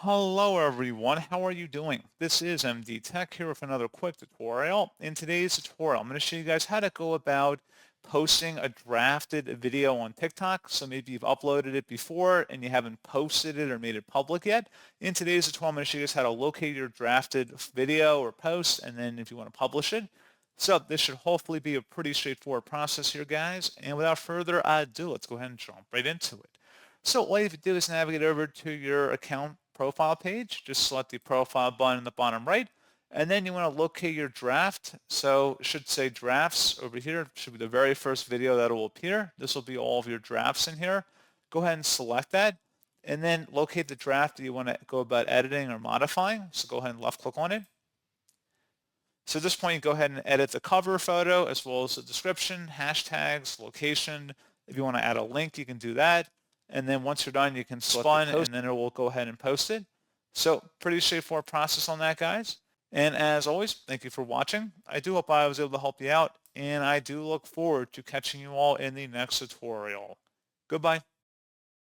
Hello everyone, how are you doing? This is MD Tech here with another quick tutorial. In today's tutorial, I'm going to show you guys how to go about posting a drafted video on TikTok. So maybe you've uploaded it before and you haven't posted it or made it public yet. In today's tutorial, I'm going to show you guys how to locate your drafted video or post and then if you want to publish it. So this should hopefully be a pretty straightforward process here, guys. And without further ado, let's go ahead and jump right into it. So all you have to do is navigate over to your account profile page. Just select the profile button in the bottom right, and then you want to locate your draft. So it should say drafts over here. It should be the very first video that will appear. This will be all of your drafts in here. Go ahead and select that, and then locate the draft that you want to go about editing or modifying. So go ahead and left click on it. So at this point, you go ahead and edit the cover photo as well as the description, hashtags, location. If you want to add a link, you can do that. And then once you're done, you can select the post, and then it will go ahead and post it. So pretty straightforward process on that, guys. And as always, thank you for watching. I do hope I was able to help you out, and I do look forward to catching you all in the next tutorial. Goodbye.